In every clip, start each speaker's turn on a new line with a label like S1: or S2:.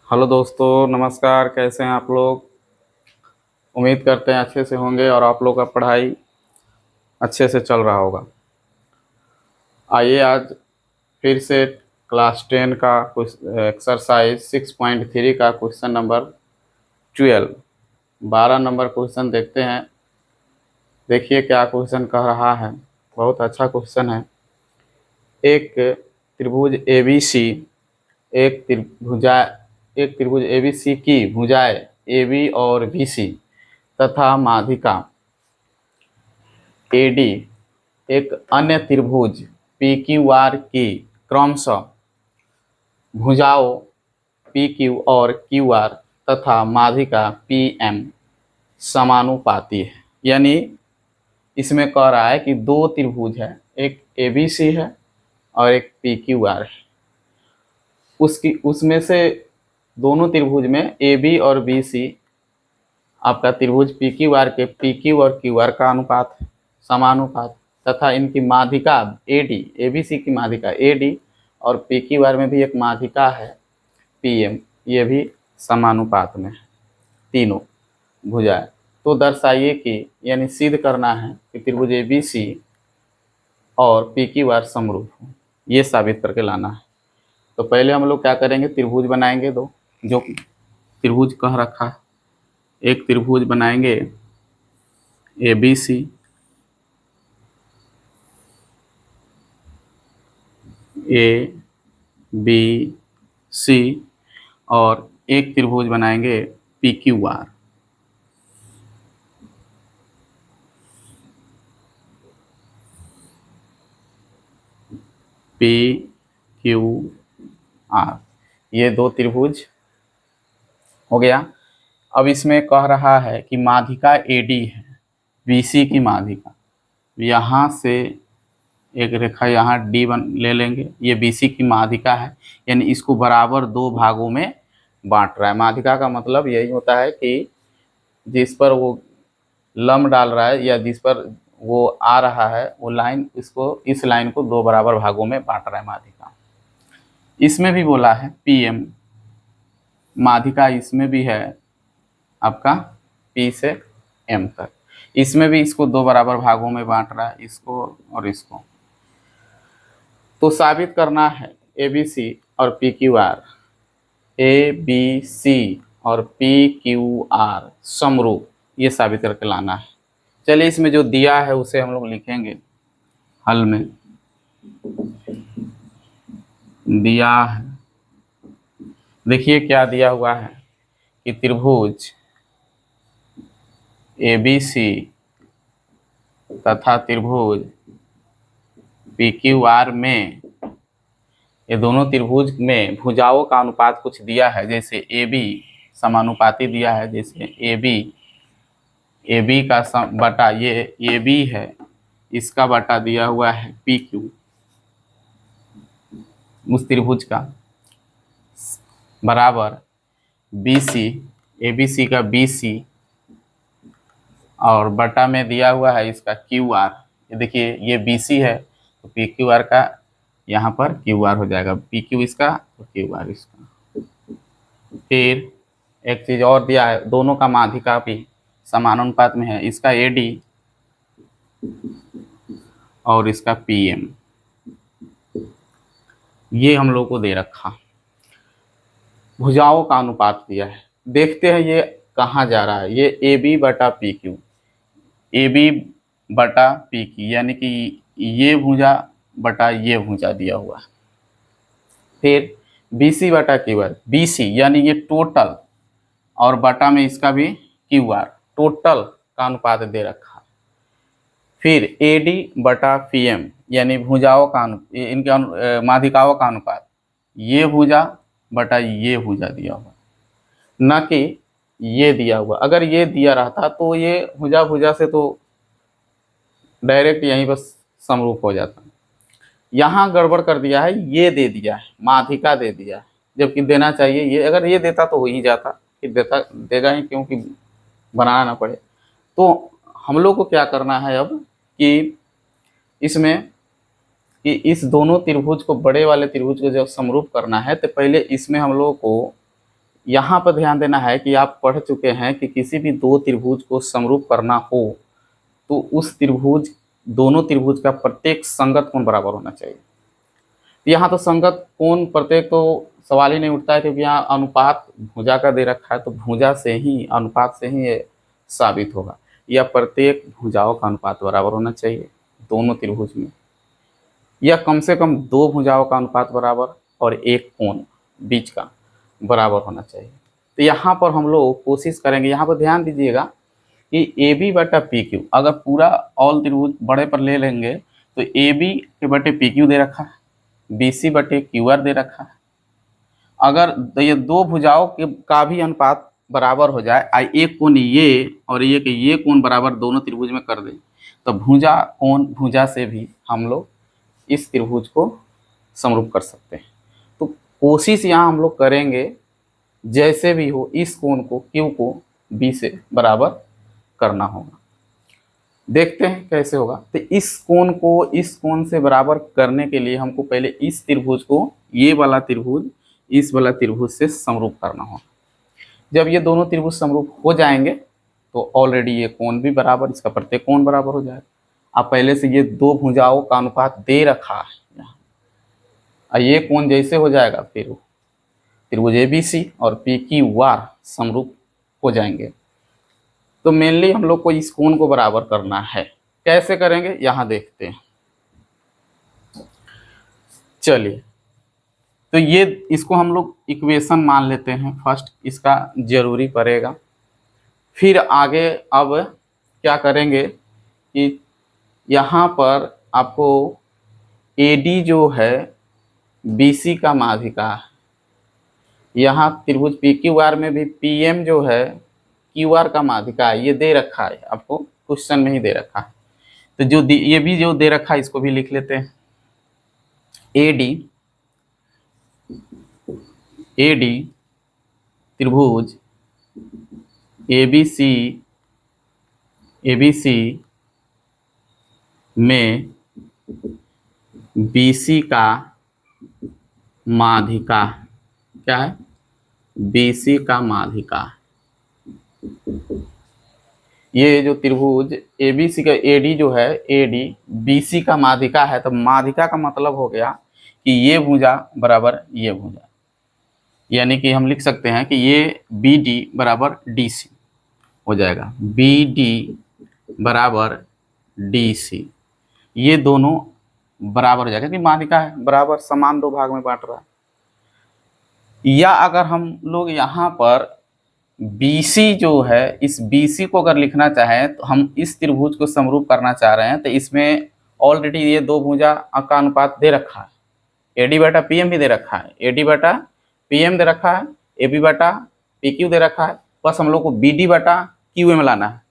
S1: Hello दोस्तों, नमस्कार। कैसे हैं आप लोग? उम्मीद करते हैं अच्छे से होंगे और आप लोग का पढ़ाई अच्छे से चल रहा होगा। आइए आज फिर से क्लास 10 का कुछ एक्सरसाइज 6.3 का क्वेश्चन नंबर 12 12 नंबर क्वेश्चन देखते हैं। देखिए क्या क्वेश्चन कह रहा है। बहुत अच्छा क्वेश्चन है। एक त्रिभुज ABC एक त्रिभुजा एक त्रिभुज ABC की भुजाएं AB और BC तथा माध्यिका AD एक अन्य त्रिभुज PQR की क्रमशः भुजाओं PQ और QR तथा माध्यिका PM समानुपाती है। यानी इसमें कह रहा है कि दो त्रिभुज है, एक ABC है और एक PQR है। उसमें से दोनों त्रिभुज में AB और BC आपका त्रिभुज PQR के PQ और QR का अनुपात है, समानुपात, तथा इनकी माध्यिका AD ABC की माध्यिका AD और PQR में भी एक माध्यिका है PM, ये भी समानुपात में है तीनों भुजाएं। तो दर्शाइए कि यानी सिद्ध करना है कि त्रिभुज ABC और PQR समरूप हो, ये साबित करके लाना है। तो पहले हम लोग क्या करेंगे, त्रिभुज बनाएंगे दो, जो त्रिभुज कह रखा है। एक त्रिभुज बनाएंगे ABC ABC और एक त्रिभुज बनाएंगे PQR। PQR ये दो त्रिभुज हो गया। अब इसमें कह रहा है कि माध्यिका AD है, BC की माध्यिका। यहाँ से एक रेखा यहाँ D ले लेंगे, ये BC की माध्यिका है, यानी इसको बराबर दो भागों में बांट रहा है। माध्यिका का मतलब यही होता है कि जिस पर वो लंब डाल रहा है या जिस पर वो आ रहा है वो लाइन, इस लाइन को दो बराबर भागों में बांट रहा है माध्यिका। इसमें भी बोला है PM माध्यिका, इसमें भी है आपका P से M तक। इसमें भी इसको दो बराबर भागों में बांट रहा है, इसको और इसको। तो साबित करना है ABC और PQR, ABC और PQR समरूप, ये साबित करके लाना है। चलिए इसमें जो दिया है उसे हम लोग लिखेंगे हल में। दिया है, देखिए क्या दिया हुआ है कि त्रिभुज ABC तथा त्रिभुज PQR में, ये दोनों त्रिभुज में भुजाओं का अनुपात कुछ दिया है। जैसे AB समानुपाती दिया है, जैसे AB का बटा ये AB है, इसका बटा दिया हुआ है PQ, उस त्रिभुज का, बराबर BC ABC का BC और बटा में दिया हुआ है इसका QR। ये देखिए ये BC है तो PQR का यहाँ पर QR हो जाएगा, PQ इसका और QR इसका। फिर एक चीज और दिया है, दोनों का माध्यिका भी समानुपात में है, इसका AD और इसका PM, ये हम लोग को दे रखा। भुजाओं का अनुपात दिया है, देखते हैं ये कहाँ जा रहा है। ये AB बटा PQ, AB बटा PQ, यानी कि ये भुजा बटा ये भुजा दिया हुआ है। फिर BC बटा QR, BC यानी ये टोटल, और बटा में इसका भी QR, टोटल का अनुपात दे रखा। फिर AD बटा PM यानी भुजाओं का इनके माध्यिकाओं का अनुपात, ये भुजा बटा ये भुजा दिया हुआ, न कि ये दिया हुआ। अगर ये दिया रहता तो ये भुजा भुजा से तो डायरेक्ट यहीं पर समरूप हो जाता। यहाँ गड़बड़ कर दिया है, ये दे दिया है, माध्यिका दे दिया है, जबकि देना चाहिए ये। अगर ये देता तो हो ही जाता, कि देगा ही, क्योंकि बनाना ना पड़े। तो हम लोग को क्या करना है अब कि इसमें कि इस दोनों त्रिभुज को, बड़े वाले त्रिभुज को जब समरूप करना है तो पहले इसमें हम लोग को यहाँ पर ध्यान देना है कि आप पढ़ चुके हैं कि किसी भी दो त्रिभुज को समरूप करना हो तो उस त्रिभुज दोनों त्रिभुज का प्रत्येक संगत कोण बराबर होना चाहिए। यहाँ तो संगत कोण प्रत्येक तो सवाल ही नहीं उठता है, क्योंकि यहाँ अनुपात भुजा का दे रखा है, तो भुजा से ही अनुपात से ही ये साबित होगा। या प्रत्येक भुजाओं का अनुपात बराबर होना चाहिए दोनों त्रिभुज में, या कम से कम दो भुजाओं का अनुपात बराबर और एक कोण बीच का बराबर होना चाहिए। तो यहाँ पर हम लोग कोशिश करेंगे, यहाँ पर ध्यान दीजिएगा कि ए बी बटा पी क्यू, अगर पूरा ऑल त्रिभुज बड़े पर ले लेंगे तो ए बी के बटे पी क्यू दे रखा है, बी सी बटे क्यू आर दे रखा है। अगर ये दो भुजाओं के का भी अनुपात बराबर हो जाए, एक कोण ये और ये कोण बराबर दोनों त्रिभुज में कर दे, तो भुजा से भी हम लोग इस त्रिभुज को समरूप कर सकते हैं। तो कोशिश यहाँ हम लोग करेंगे जैसे भी हो इस कोण को क्यू को बी से बराबर करना होगा। देखते हैं कैसे होगा। तो इस कोण को इस कोण से बराबर करने के लिए हमको पहले इस त्रिभुज को, ये वाला त्रिभुज इस वाला त्रिभुज से समरूप करना होगा। जब ये दोनों त्रिभुज समरूप हो जाएंगे तो ऑलरेडी ये कोण भी बराबर, इसका प्रत्येक कोण बराबर हो जाएगा। अब पहले से ये दो भुजाओं का अनुपात दे रखा है यहाँ, और ये कोण जैसे हो जाएगा फिर त्रिभुज ABC और PQR समरूप हो जाएंगे। तो मेनली हम लोग को इस कोण को बराबर करना है। कैसे करेंगे यहाँ देखते हैं। चलिए, तो ये इसको हम लोग इक्वेशन मान लेते हैं फर्स्ट, इसका जरूरी पड़ेगा। फिर आगे अब क्या करेंगे कि यहाँ पर आपको AD जो है BC का माध्यिका है, यहाँ त्रिभुज PQR में भी PM जो है QR का माध्यिका है, ये दे रखा है आपको, क्वेश्चन में ही दे रखा है। तो जो ये भी जो दे रखा है इसको भी लिख लेते हैं। AD त्रिभुज ABC में BC का माध्यिका क्या है, BC का माध्यिका। ये जो त्रिभुज ABC का AD जो है, AD BC का माध्यिका है। तो माध्यिका का मतलब हो गया कि ये भुजा बराबर ये भुजा, यानी कि हम लिख सकते हैं कि ये BD बराबर DC हो जाएगा, BD बराबर DC, ये दोनों बराबर हो जाएगा क्योंकि माध्यिका है, बराबर समान दो भाग में बांट रहा है। या अगर हम लोग यहाँ पर BC जो है, इस BC को अगर लिखना चाहें तो हम इस त्रिभुज को समरूप करना चाह रहे हैं, तो इसमें ऑलरेडी ये दो भुजा का अनुपात दे रखा है, AD बटा PM भी दे रखा है, AD बटा PM दे रखा है, AB बटा PQ दे रखा है, बस हम लोग को BD बटा QM लाना है।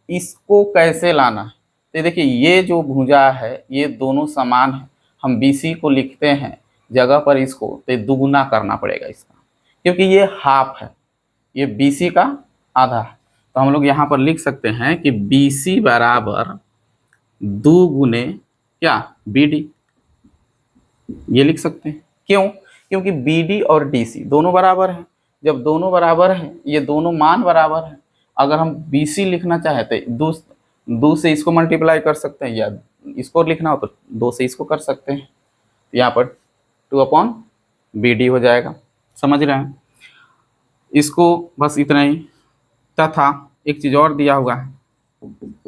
S1: इसको कैसे लाना है, तो देखिए ये जो भुजा है ये दोनों समान है, हम BC को लिखते हैं जगह पर इसको तो दुगुना करना पड़ेगा इसका, क्योंकि ये हाफ है, ये BC का आधा है। तो हम लोग यहाँ पर लिख सकते हैं कि BC बराबर 2 गुने क्या BD, ये लिख सकते हैं। क्यों? क्योंकि BD और DC दोनों बराबर हैं। जब दोनों बराबर हैं, ये दोनों मान बराबर हैं, अगर हम BC लिखना चाहें तो 2 से इसको मल्टीप्लाई कर सकते हैं, या इसको लिखना हो तो 2 से इसको कर सकते हैं। यहाँ पर 2/BD हो जाएगा, समझ रहे हैं? इसको बस इतना ही। तथा एक चीज़ और दिया हुआ है,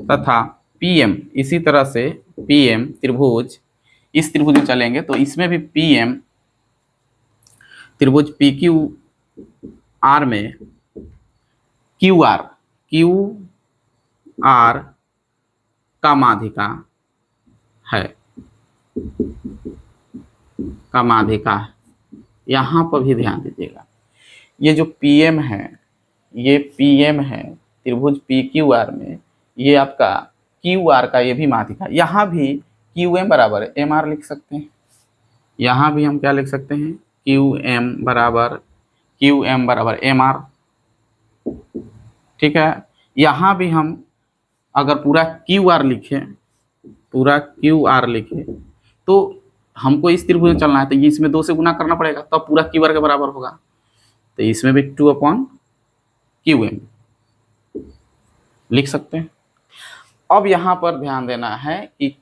S1: तथा PM, इसी तरह से PM त्रिभुज, इस त्रिभुज में चलेंगे तो इसमें भी PM त्रिभुज PQR में QR का माध्यिका है, का माध्यिका है। यहाँ पर भी ध्यान दीजिएगा, ये जो PM है, ये PM है त्रिभुज PQR में, ये आपका QR का ये भी माध्यिका। यहाँ भी QM बराबर है MR लिख सकते हैं, यहाँ भी हम क्या लिख सकते हैं, QM बराबर MR, ठीक है। यहाँ भी हम अगर पूरा QR लिखें तो हमको इस त्रिभुज में चलना है, तो ये इसमें 2 से गुना करना पड़ेगा, तब पूरा QR के बराबर होगा। तो इसमें भी 2/QM लिख सकते हैं। अब यहाँ पर ध्यान देना है कि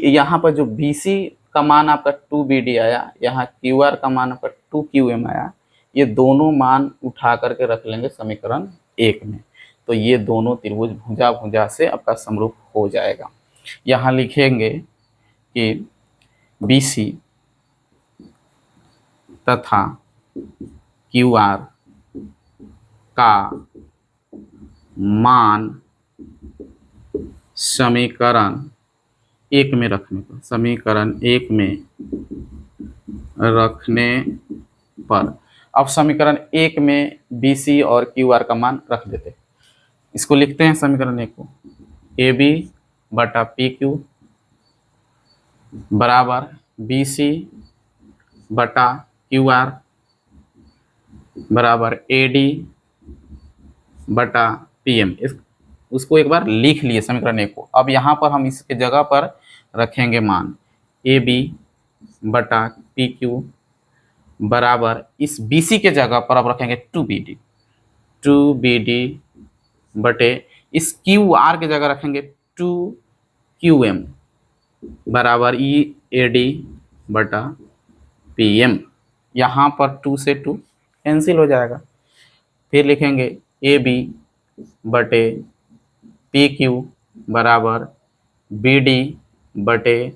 S1: यहाँ पर जो BC का मान आपका 2BD आया, यहाँ QR का मान आपका 2QM आया, ये दोनों मान उठा करके रख लेंगे समीकरण 1 में, तो ये दोनों त्रिभुज भुजा भुजा से आपका समरूप हो जाएगा। यहाँ लिखेंगे कि BC तथा QR का मान समीकरण 1 में रखने पर, समीकरण 1 में रखने पर, अब समीकरण 1 में BC और QR का मान रख देते हैं। इसको लिखते हैं समीकरण 1 को, AB बटा PQ बराबर BC बटा QR बराबर AD बटा PM। उसको एक बार लिख लिए समीकरण 1 को। अब यहाँ पर हम इसके जगह पर रखेंगे मान AB बटा PQ बराबर, इस BC के जगह पर अब रखेंगे 2BD बटे, इस QR के जगह रखेंगे 2QM बराबर EAD बटा PM। यहाँ पर 2 से 2 कैंसिल हो जाएगा। फिर लिखेंगे AB बटे PQ बराबर BD बटे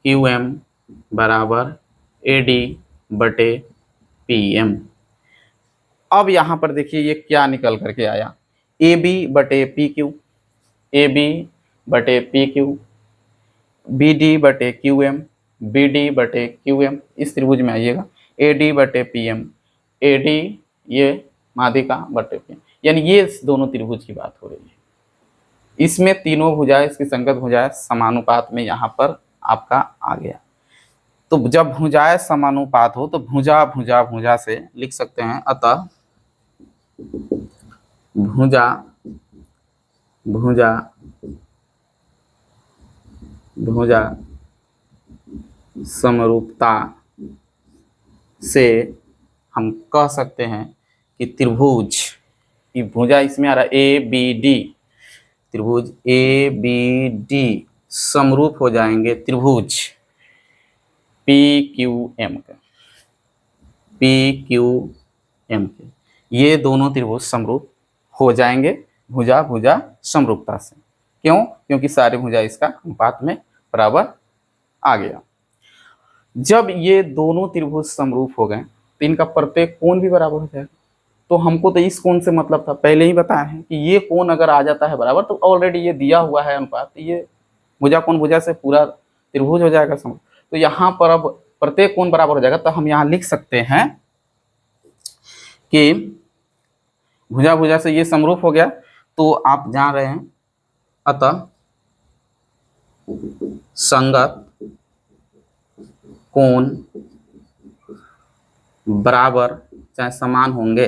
S1: QM बराबर AD बटे PM। अब यहाँ पर देखिए ये क्या निकल करके आया, AB बटे PQ, AB बटे PQ, BD बटे QM, BD बटे QM, इस त्रिभुज में आइएगा, AD बटे PM, AD ये माध्यिका बटे PM, यानी ये दोनों त्रिभुज की बात हो रही है। इसमें तीनों भुजाएं, इसकी संगत भुजाएं समानुपात में यहाँ पर आपका आ गया। तो जब भुजाएं समानुपात हो तो भुजा भुजा भुजा से लिख सकते हैं, अतः भुजा भुजा भुजा समरूपता से हम कह सकते हैं कि त्रिभुज की भुजा इसमें आ रहा है ABD, त्रिभुज ABD समरूप हो जाएंगे त्रिभुज PQM के, PQM के, ये दोनों त्रिभुज समरूप हो जाएंगे भुजा भुजा समरूपता से। क्यों? क्योंकि सारे भुजा इसका अनुपात में बराबर आ गया। जब ये दोनों त्रिभुज समरूप हो गए तो इनका प्रत्येक कोण भी बराबर हो जाएगा। तो हमको तो इस कोण से मतलब था, पहले ही बताया है कि ये कोण अगर आ जाता है बराबर, तो ऑलरेडी ये दिया हुआ है अनुपात, ये भुजा कोण भुजा से पूरा त्रिभुज हो जाएगा समरूप। तो यहाँ पर अब प्रत्येक कोण बराबर हो जाएगा, तो हम यहाँ लिख सकते हैं कि भुजा भुजा से ये समरूप हो गया। तो आप जान रहे हैं, अतः संगत कोण बराबर चाहे समान होंगे,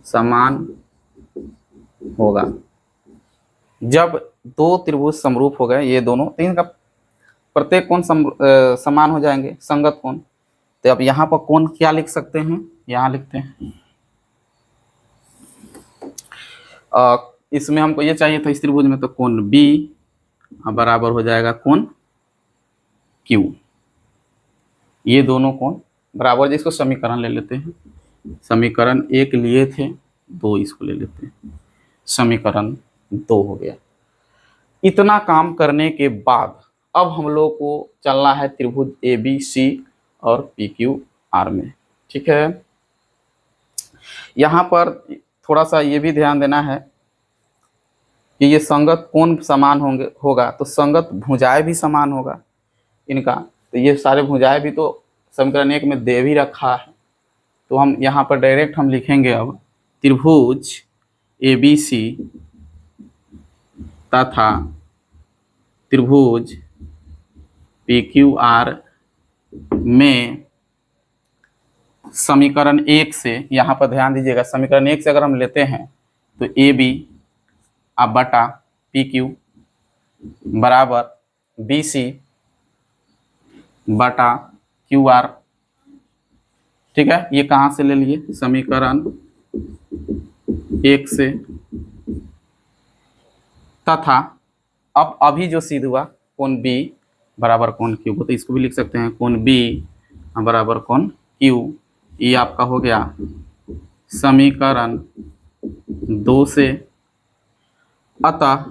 S1: समान होगा। जब दो त्रिभुज समरूप हो गए ये दोनों, तो इनका प्रत्येक कोण समान हो जाएंगे, संगत कोण। तो अब यहाँ पर कोण क्या लिख सकते हैं, यहाँ लिखते हैं, इसमें हमको ये चाहिए था इस त्रिभुज में, तो कोण B बराबर हो जाएगा कोण Q। ये दोनों कोण बराबर, जिसको समीकरण ले लेते हैं, समीकरण 1 लिए थे, 2 इसको ले लेते हैं, समीकरण 2 हो गया। इतना काम करने के बाद अब हम लोग को चलना है त्रिभुज ABC और PQR में। ठीक है, यहाँ पर थोड़ा सा ये भी ध्यान देना है कि ये संगत कोण समान होगा तो संगत भुजाएं भी समान होगा इनका। तो ये सारे भुजाएं भी तो समीकरण 1 में दे भी रखा है, तो हम यहाँ पर डायरेक्ट हम लिखेंगे अब त्रिभुज ABC तथा त्रिभुज PQR में समीकरण 1 से, यहाँ पर ध्यान दीजिएगा, समीकरण 1 से अगर हम लेते हैं तो AB बटा PQ बराबर BC बटा QR ठीक है, ये कहाँ से ले लिए, समीकरण 1 से, तथा अब अभी जो सिद्ध हुआ कोण बी बराबर कोण क्यू को, तो इसको भी लिख सकते हैं कोण बी बराबर कोण क्यू। ये आपका हो गया समीकरण 2 से। अतः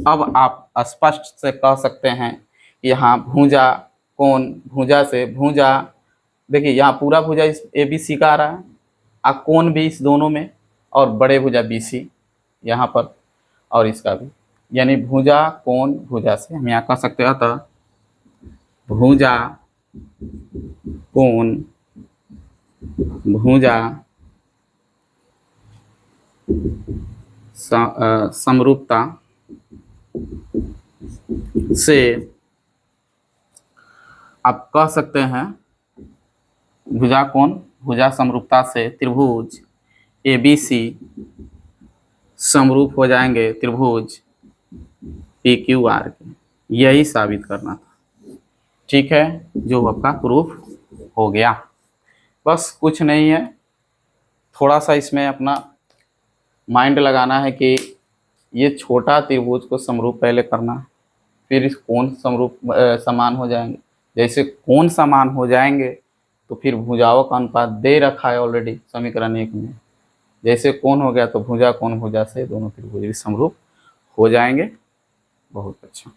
S1: अब आप स्पष्ट से कह सकते हैं यहाँ भुजा कोण, भुजा से भुजा, देखिए यहाँ पूरा भुजा इस ए बी सी का आ रहा है, कोण भी इस दोनों में, और बड़े भुजा बी सी यहाँ पर, और इसका भी, यानी भुजा कोण भुजा से हम यहाँ कह सकते हैं। अतः भुजा कोण भुजा समरूपता से आप कह सकते हैं, भुजा कोण भुजा समरूपता से त्रिभुज ए बी सी समरूप हो जाएंगे त्रिभुज पी क्यू आर के। यही साबित करना था, ठीक है, जो आपका प्रूफ हो गया। बस कुछ नहीं है, थोड़ा सा इसमें अपना माइंड लगाना है कि ये छोटा त्रिभुज को समरूप पहले करना है, फिर इस कोण समरूप समान हो जाएंगे। जैसे कोण समान हो जाएंगे तो फिर भुजाओं का अनुपात दे रखा है ऑलरेडी समीकरण 1 में, जैसे कोण हो गया तो भुजा कोण भुजा से दोनों त्रिभुज भी समरूप हो जाएंगे। बहुत अच्छा।